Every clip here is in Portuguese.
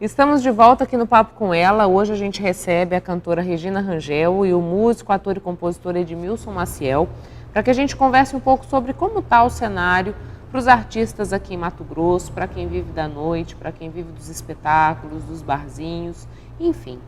Estamos de volta aqui no Papo com Ela. Hoje a gente recebe a cantora Regina Rangel e o músico, ator e compositor Edmilson Maciel, para que a gente converse um pouco sobre como está o cenário para os artistas aqui em Mato Grosso, para quem vive da noite, para quem vive dos espetáculos, dos barzinhos, enfim.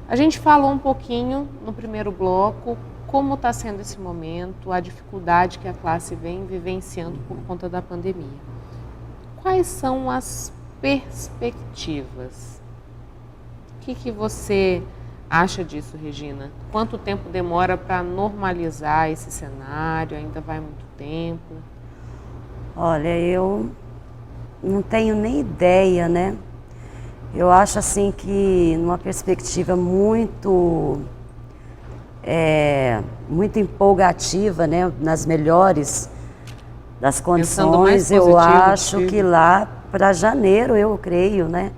A gente falou um pouquinho no primeiro bloco como está sendo esse momento, a dificuldade que a classe vem vivenciando por conta da pandemia. Quais são as perspectivas? O que você acha disso, Regina? Quanto tempo demora para normalizar esse cenário? Ainda vai muito tempo? Olha, eu não tenho nem ideia, né? Eu acho assim que numa perspectiva muito empolgativa, né? Nas melhores das condições, eu acho que lá para janeiro, eu creio, né?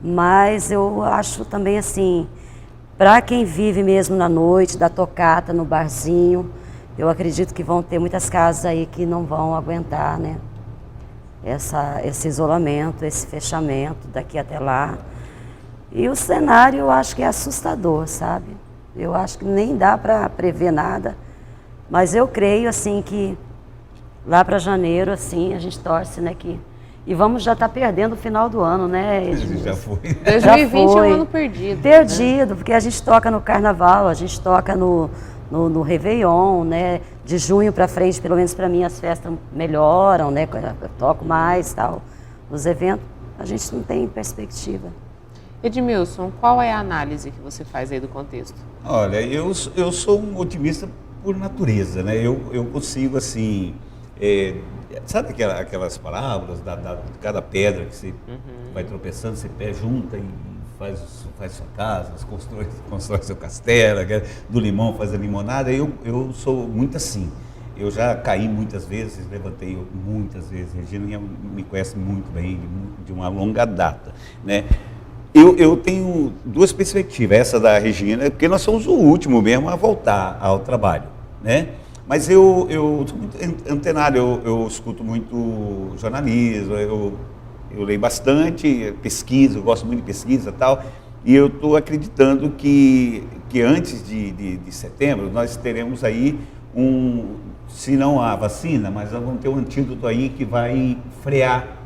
Mas eu acho também assim, para quem vive mesmo na noite, da tocata, no barzinho, eu acredito que vão ter muitas casas aí que não vão aguentar, né? Esse isolamento, esse fechamento daqui até lá. E o cenário eu acho que é assustador, sabe? Eu acho que nem dá para prever nada, mas eu creio assim que lá para janeiro, assim, a gente torce, né, que... E vamos já estar perdendo o final do ano, né, Edmilson? Já foi. 2020 é um ano perdido. Perdido, né? Porque a gente toca no Carnaval, a gente toca no Réveillon, né? De junho para frente, pelo menos para mim, as festas melhoram, né? Eu toco mais, tal. Os eventos, a gente não tem perspectiva. Edmilson, qual é a análise que você faz aí do contexto? Olha, eu sou um otimista por natureza, né? Eu consigo, assim... sabe aquelas parábolas de cada pedra que você vai tropeçando, você junta e faz sua casa, constrói seu castelo, do limão faz a limonada. Eu sou muito assim. Eu já caí muitas vezes, levantei muitas vezes. Regina me conhece muito bem, de uma longa data, né? Eu tenho duas perspectivas, essa da Regina, porque nós somos o último mesmo a voltar ao trabalho, né? Mas eu sou muito antenado, eu escuto muito jornalismo, eu leio bastante, pesquiso, eu gosto muito de pesquisa e tal, e eu estou acreditando que antes de setembro nós teremos aí se não a vacina, mas nós vamos ter um antídoto aí que vai frear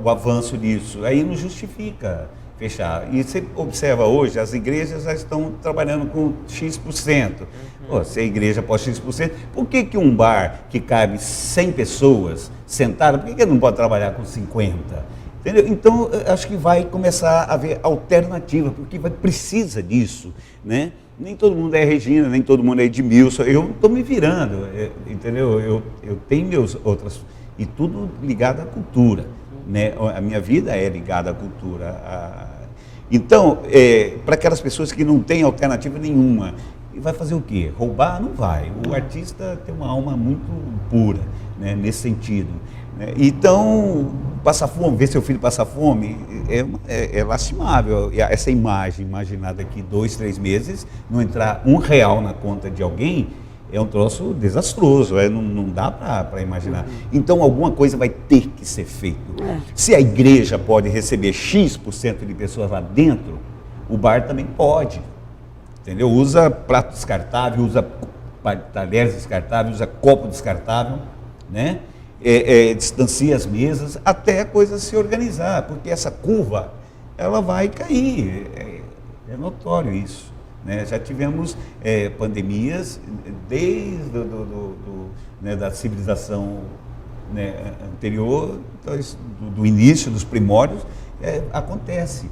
o avanço disso. Aí não justifica fechar. E você observa hoje, as igrejas já estão trabalhando com X%. Pô, se a igreja pode X%, por que um bar que cabe 100 pessoas sentadas, por que não pode trabalhar com 50? Entendeu? Então, acho que vai começar a haver alternativa, porque precisa disso, né? Nem todo mundo é Regina, nem todo mundo é Edmilson, eu estou me virando, entendeu? Eu tenho meus outras, e tudo ligado à cultura, né? A minha vida é ligada à cultura. Então, para aquelas pessoas que não têm alternativa nenhuma, e vai fazer o quê? Roubar? Não vai. O artista tem uma alma muito pura, né, nesse sentido, né? Então, passar fome, ver seu filho passar fome, é lastimável. Essa imagem imaginada aqui 2, 3 meses, não entrar R$1 na conta de alguém, é um troço desastroso, não dá para imaginar. Então, alguma coisa vai ter que ser feito. Se a igreja pode receber X% de pessoas lá dentro, o bar também pode. Entendeu? Usa prato descartável, usa talheres descartáveis, usa copo descartável, né? Distancia as mesas, até a coisa se organizar, porque essa curva, ela vai cair. É notório isso, né? Já tivemos pandemias desde né, da civilização, né, anterior, então, do início, dos primórdios, acontece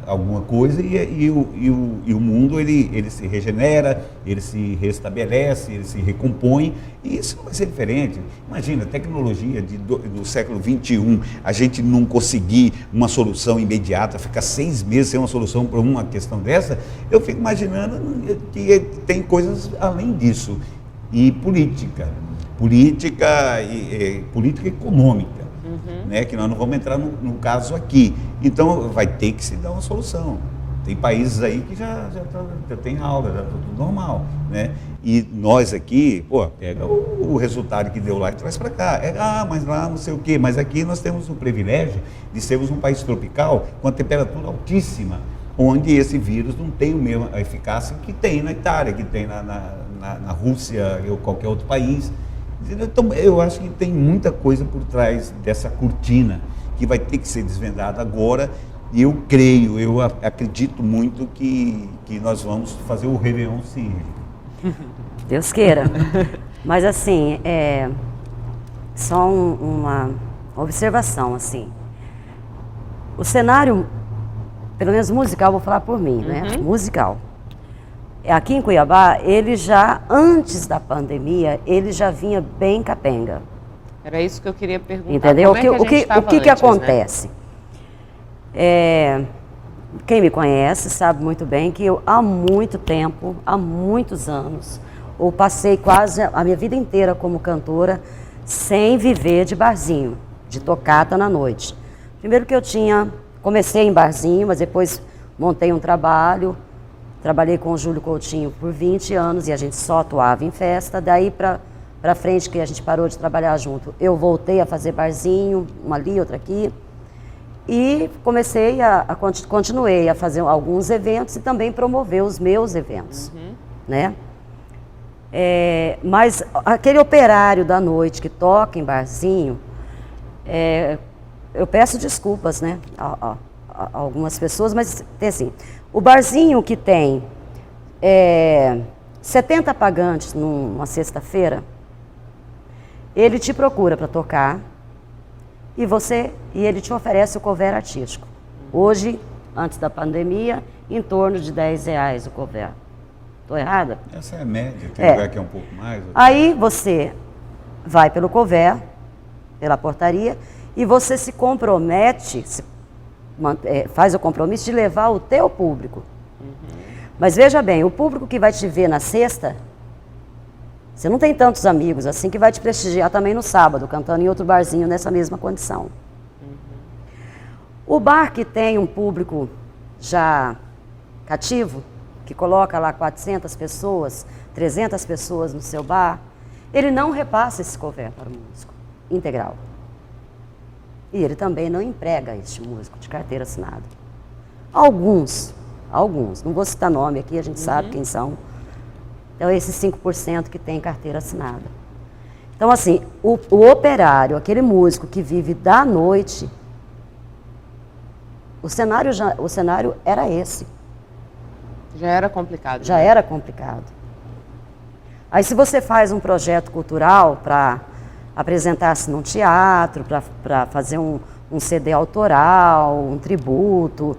alguma coisa e o mundo ele se regenera, ele se restabelece, ele se recompõe, e isso não vai ser diferente. Imagina, a tecnologia do século XXI, a gente não conseguir uma solução imediata, ficar 6 meses sem uma solução para uma questão dessa, eu fico imaginando que tem coisas além disso. E política econômica. Né, que nós não vamos entrar no caso aqui. Então, vai ter que se dar uma solução. Tem países aí que já tem aula, já está tudo normal, né? E nós aqui, pô, pega o resultado que deu lá e traz para cá. Mas lá não sei o quê. Mas aqui nós temos o privilégio de sermos um país tropical com a temperatura altíssima, onde esse vírus não tem a mesma eficácia que tem na Itália, que tem na Rússia ou qualquer outro país. Então, eu acho que tem muita coisa por trás dessa cortina que vai ter que ser desvendada agora. E eu creio, eu acredito muito que nós vamos fazer o Réveillon sim. Deus queira. Mas assim, só uma observação, assim. O cenário, pelo menos musical, vou falar por mim, né? Musical. Aqui em Cuiabá, ele já, antes da pandemia, ele já vinha bem capenga. Era isso que eu queria perguntar. Entendeu? Como O que acontece? Né? Quem me conhece sabe muito bem que eu, há muito tempo, há muitos anos, eu passei quase a minha vida inteira como cantora sem viver de barzinho, de tocata na noite. Primeiro que comecei em barzinho, mas depois montei um trabalho, trabalhei com o Júlio Coutinho por 20 anos e a gente só atuava em festa. Daí pra frente, que a gente parou de trabalhar junto, eu voltei a fazer barzinho, uma ali, outra aqui. E continuei a fazer alguns eventos e também promover os meus eventos, né? Mas aquele operário da noite que toca em barzinho, eu peço desculpas, né, a algumas pessoas, mas tem assim, o barzinho que tem 70 pagantes numa sexta-feira, ele te procura para tocar, e ele te oferece o couvert artístico. Hoje, antes da pandemia, em torno de R$10 o couvert. Estou errada? Essa é a média, tem lugar que é um pouco mais. Aí você vai pelo couvert, pela portaria, e você se compromete, faz o compromisso de levar o teu público. Mas veja bem, o público que vai te ver na sexta, você não tem tantos amigos assim que vai te prestigiar também no sábado, cantando em outro barzinho nessa mesma condição. O bar que tem um público já cativo, que coloca lá 400 pessoas, 300 pessoas no seu bar, ele não repassa esse couvert para o músico integral. E ele também não emprega este músico de carteira assinada. Alguns, não vou citar nome aqui, a gente sabe quem são. Então, esses 5% que tem carteira assinada. Então, assim, o operário, aquele músico que vive da noite, o cenário era esse. Já era complicado. Já era complicado. Aí, se você faz um projeto cultural para apresentar-se num teatro, para fazer um CD autoral, um tributo,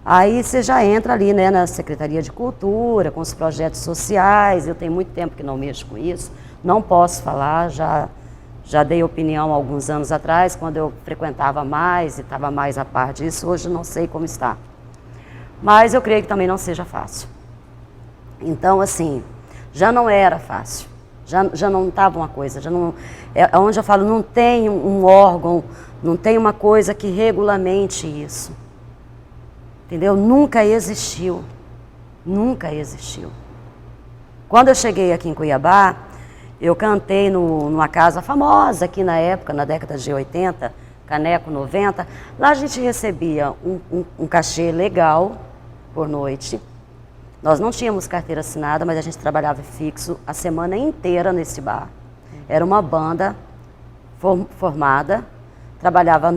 aí você já entra ali, né, na Secretaria de Cultura, com os projetos sociais. Eu tenho muito tempo que não mexo com isso, não posso falar, já dei opinião há alguns anos atrás, quando eu frequentava mais e estava mais a par disso. Hoje não sei como está. Mas eu creio que também não seja fácil. Então, assim, já não era fácil, já não estava uma coisa, já não, onde eu falo, não tem um órgão, não tem uma coisa que regulamente isso. Entendeu? Nunca existiu. Nunca existiu. Quando eu cheguei aqui em Cuiabá, eu cantei numa casa famosa aqui na época, na década de 80, Caneco 90. Lá a gente recebia um cachê legal por noite. Nós não tínhamos carteira assinada, mas a gente trabalhava fixo a semana inteira nesse bar. Era uma banda formada, trabalhava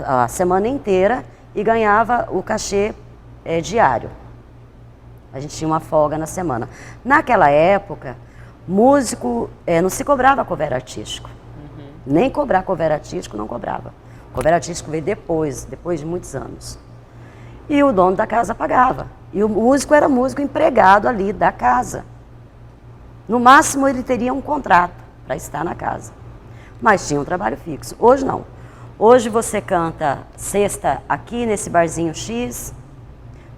a semana inteira e ganhava o cachê diário. A gente tinha uma folga na semana. Naquela época, músico não se cobrava couvert artístico. Nem cobrar couvert artístico não cobrava. Couvert artístico veio depois de muitos anos. E o dono da casa pagava. E o músico era músico empregado ali da casa. No máximo ele teria um contrato para estar na casa. Mas tinha um trabalho fixo. Hoje não. Hoje você canta sexta aqui nesse barzinho X,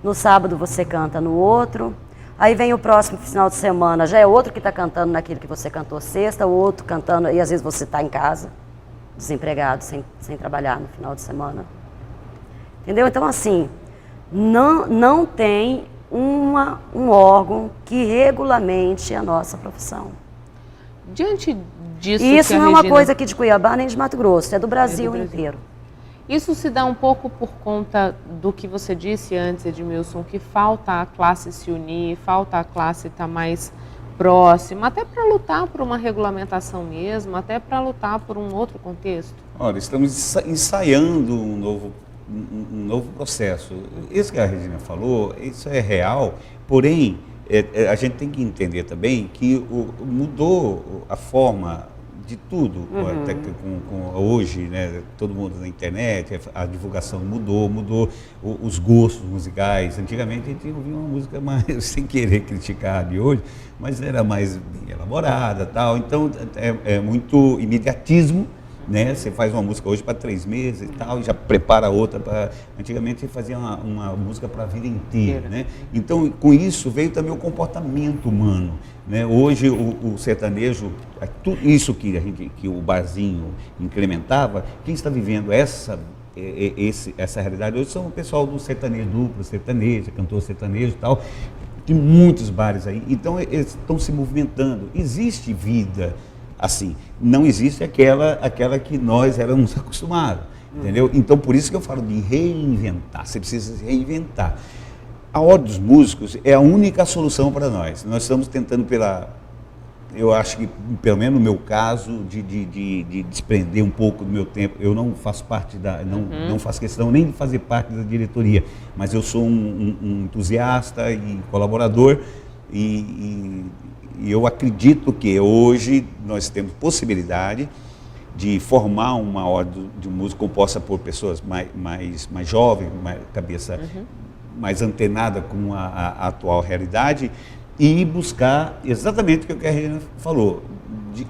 no sábado você canta no outro, aí vem o próximo final de semana, já é outro que está cantando naquele que você cantou sexta, o outro cantando, e às vezes você está em casa, desempregado, sem trabalhar no final de semana. Entendeu? Então, assim, não tem um órgão que regulamente a nossa profissão. Diante disso, E isso que a não é uma Regina... coisa aqui de Cuiabá nem de Mato Grosso, é do Brasil inteiro. Isso se dá um pouco por conta do que você disse antes, Edmilson, que falta a classe se unir, falta a classe estar mais próxima, até para lutar por uma regulamentação mesmo, até para lutar por um outro contexto? Olha, estamos ensaiando um novo processo. Isso que a Regina falou, isso é real, porém, a gente tem que entender também que mudou a forma de tudo, até com hoje, né, todo mundo na internet, a divulgação mudou os gostos musicais. Antigamente a gente ouvia uma música mais, sem querer criticar a de hoje, mas era mais bem elaborada, tal. Então é muito imediatismo, né? Você faz uma música hoje para 3 meses e tal, e já prepara outra para... Antigamente você fazia uma música para a vida inteira, né? Então, com isso veio também o comportamento humano, né? Hoje o sertanejo, tudo isso que o barzinho incrementava, quem está vivendo essa realidade hoje são o pessoal do sertanejo duplo, sertanejo, cantor sertanejo e tal. Tem muitos bares aí, então eles estão se movimentando. Existe vida assim, não existe aquela que nós éramos acostumados, entendeu? Então, por isso que eu falo de reinventar, você precisa se reinventar. A Ordem dos Músicos é a única solução para nós. Nós estamos tentando eu acho que, pelo menos no meu caso, de desprender um pouco do meu tempo. Eu não faço parte não faço questão nem de fazer parte da diretoria, mas eu sou um entusiasta e colaborador e eu acredito que hoje nós temos possibilidade de formar uma ordem de música composta por pessoas mais jovens, cabeça mais antenada com a atual realidade e buscar exatamente o que a Regina falou,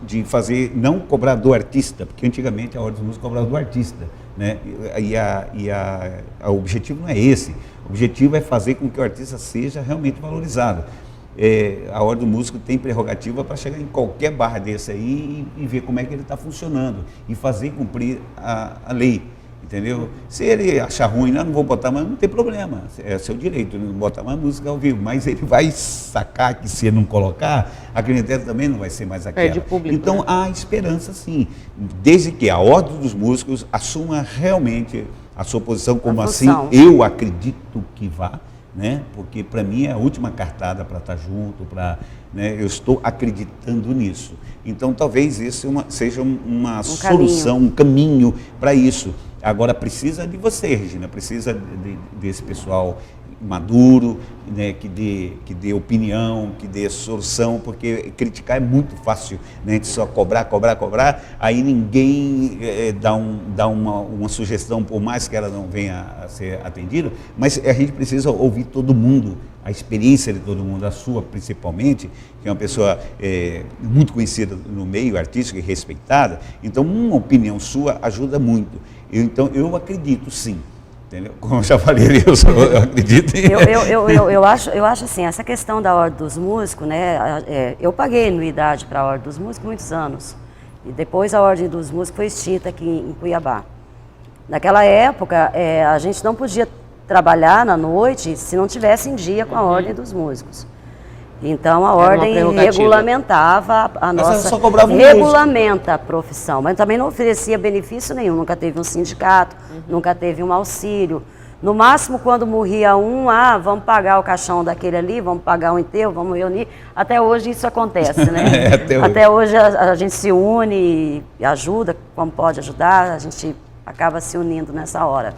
de fazer, não cobrar do artista, porque antigamente a ordem de música cobrava do artista, né? O objetivo não é esse, o objetivo é fazer com que o artista seja realmente valorizado. A Ordem do Músico tem prerrogativa para chegar em qualquer bar desse aí e ver como é que ele está funcionando e fazer cumprir a lei, entendeu? Se ele achar ruim, não vou botar mais, não tem problema, é seu direito, não botar mais música ao vivo, mas ele vai sacar que se ele não colocar, a clientela também não vai ser mais aquela. Público, então né? Há esperança sim, desde que a Ordem dos Músicos assuma realmente a sua posição como assim eu acredito que vá, né? Porque para mim é a última cartada para estar junto, né? Eu estou acreditando nisso. Então talvez isso seja uma solução, um caminho para isso. Agora precisa de você, Regina, precisa desse pessoal maduro, né? que dê opinião, que dê solução, porque criticar é muito fácil, né? A gente só cobrar, aí ninguém dá uma sugestão, por mais que ela não venha a ser atendida, mas a gente precisa ouvir todo mundo, a experiência de todo mundo, a sua principalmente, que é uma pessoa muito conhecida no meio artístico e respeitada, então uma opinião sua ajuda muito. Então eu acredito sim. Entendeu? Como eu já falei, eu acredito em... eu acho assim, essa questão da Ordem dos Músicos, né, eu paguei anuidade para a Ordem dos Músicos muitos anos, e depois a Ordem dos Músicos foi extinta aqui em Cuiabá. Naquela época, a gente não podia trabalhar na noite se não tivesse em dia com a Ordem dos Músicos. Então a ordem regulamentava a nossa, regulamenta a profissão, mas também não oferecia benefício nenhum, nunca teve um sindicato, nunca teve um auxílio. No máximo, quando morria um, vamos pagar o caixão daquele ali, vamos pagar o enterro, vamos reunir. Até hoje isso acontece, né? Até hoje a gente se une e ajuda, como pode ajudar, a gente acaba se unindo nessa hora.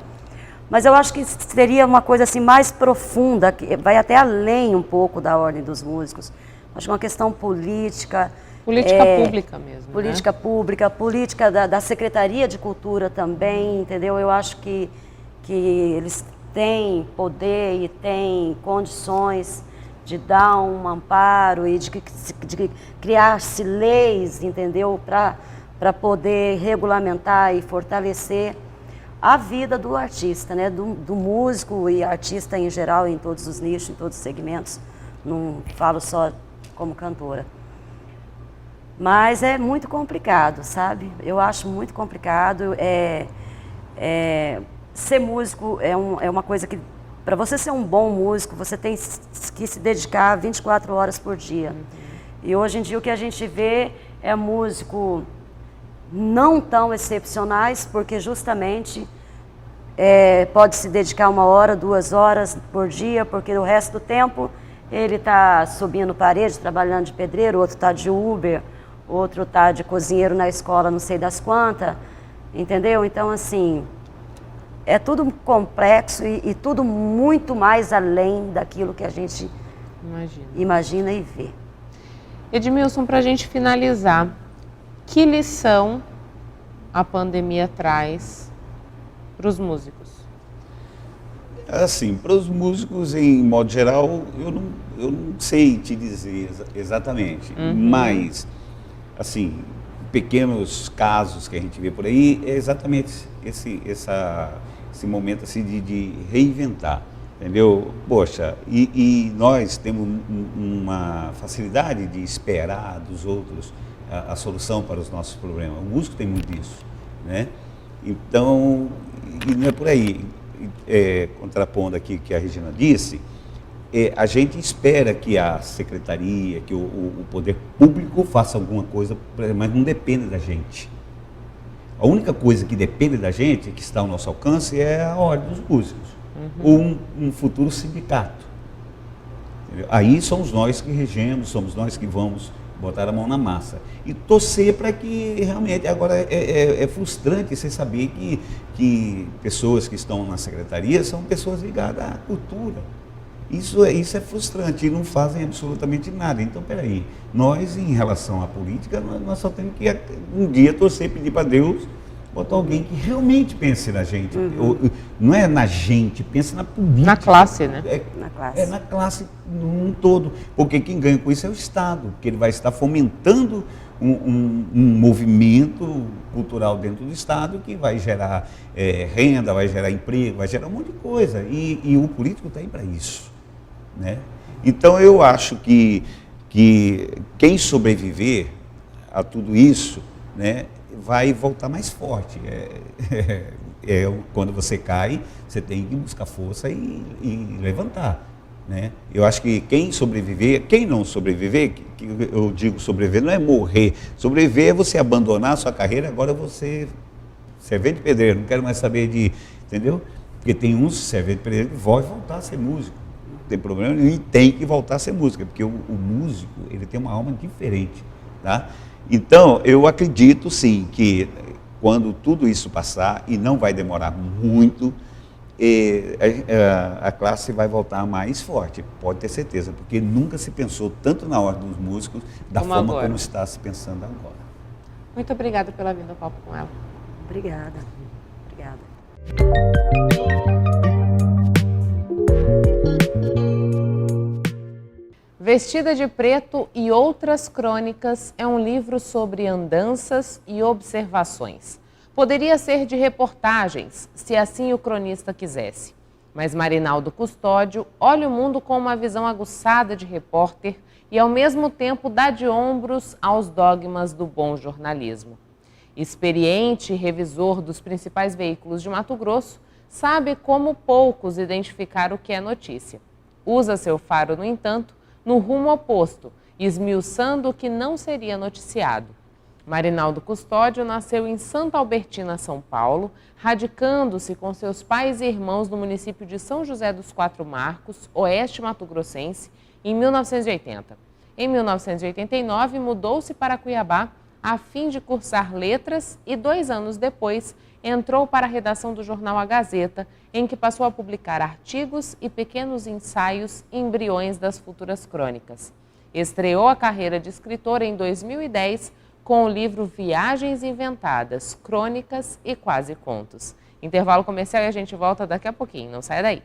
Mas eu acho que seria uma coisa assim mais profunda, que vai até além um pouco da Ordem dos Músicos. Acho que uma questão política. Política pública mesmo. Política pública, política da Secretaria de Cultura também, entendeu? Eu acho que eles têm poder e têm condições de dar um amparo e de criar-se leis, entendeu? Para poder regulamentar e fortalecer a vida do artista, né? Do músico e artista em geral, em todos os nichos, em todos os segmentos. Não falo só como cantora. Mas é muito complicado, sabe? Eu acho muito complicado. Ser músico é uma coisa que para você ser um bom músico, você tem que se dedicar 24 horas por dia. E hoje em dia o que a gente vê é músico não tão excepcionais, porque justamente pode se dedicar 1 hora, 2 horas por dia, porque o resto do tempo ele está subindo parede, trabalhando de pedreiro, outro está de Uber, outro está de cozinheiro na escola, não sei das quantas, entendeu? Então, assim, é tudo complexo e tudo muito mais além daquilo que a gente imagina e vê. Edmilson, para a gente finalizar, que lição a pandemia traz para os músicos? Assim, para os músicos, em modo geral, eu não sei te dizer exatamente, mas, assim, pequenos casos que a gente vê por aí, é exatamente esse momento assim, de reinventar, entendeu? Poxa, e nós temos uma facilidade de esperar dos outros a solução para os nossos problemas. O músico tem muito disso, né? Então, e não é por aí. Contrapondo aqui o que a Regina disse, a gente espera que a secretaria, que o poder público faça alguma coisa, mas não depende da gente. A única coisa que depende da gente, que está ao nosso alcance, é a ordem dos músicos, ou um futuro sindicato. Entendeu? Aí somos nós que regemos, somos nós que vamos botar a mão na massa. E torcer para que realmente, agora é frustrante você saber que pessoas que estão na secretaria são pessoas ligadas à cultura. Isso é frustrante e não fazem absolutamente nada. Então, peraí, nós em relação à política, nós só temos que um dia torcer, pedir para Deus, botar alguém que realmente pense na gente. Não é na gente, pensa na política. Na classe, né? Na classe num todo. Porque quem ganha com isso é o Estado, porque ele vai estar fomentando um movimento cultural dentro do Estado que vai gerar renda, vai gerar emprego, vai gerar um monte de coisa. E o político está aí para isso, né? Então eu acho que quem sobreviver a tudo isso, né, vai voltar mais forte. Quando você cai, você tem que buscar força e levantar, né? Eu acho que quem sobreviver, quem não sobreviver, que eu digo sobreviver, não é morrer. Sobreviver é você abandonar a sua carreira, agora você servente de pedreiro, não quero mais saber de... Entendeu? Porque tem uns servente de pedreiro que vão voltar a ser músico. Não tem problema nenhum, e tem que voltar a ser músico, porque o músico, ele tem uma alma diferente, tá? Então, eu acredito sim que quando tudo isso passar, e não vai demorar muito, a classe vai voltar mais forte, pode ter certeza, porque nunca se pensou tanto na ordem dos músicos da forma como está se pensando agora. Muito obrigada pela vinda ao Papo com Ela. Obrigada. Obrigada. Vestida de Preto e Outras Crônicas é um livro sobre andanças e observações. Poderia ser de reportagens, se assim o cronista quisesse. Mas Marinaldo Custódio olha o mundo com uma visão aguçada de repórter e, ao mesmo tempo, dá de ombros aos dogmas do bom jornalismo. Experiente revisor dos principais veículos de Mato Grosso, sabe como poucos identificar o que é notícia. Usa seu faro, no entanto, no rumo oposto, esmiuçando o que não seria noticiado. Marinaldo Custódio nasceu em Santa Albertina, São Paulo, radicando-se com seus pais e irmãos no município de São José dos Quatro Marcos, oeste mato-grossense, em 1980. Em 1989, mudou-se para Cuiabá a fim de cursar letras e 2 anos depois entrou para a redação do jornal A Gazeta, em que passou a publicar artigos e pequenos ensaios embriões das futuras crônicas. Estreou a carreira de escritor em 2010 com o livro Viagens Inventadas, Crônicas e Quase Contos. Intervalo comercial e a gente volta daqui a pouquinho, não sai daí.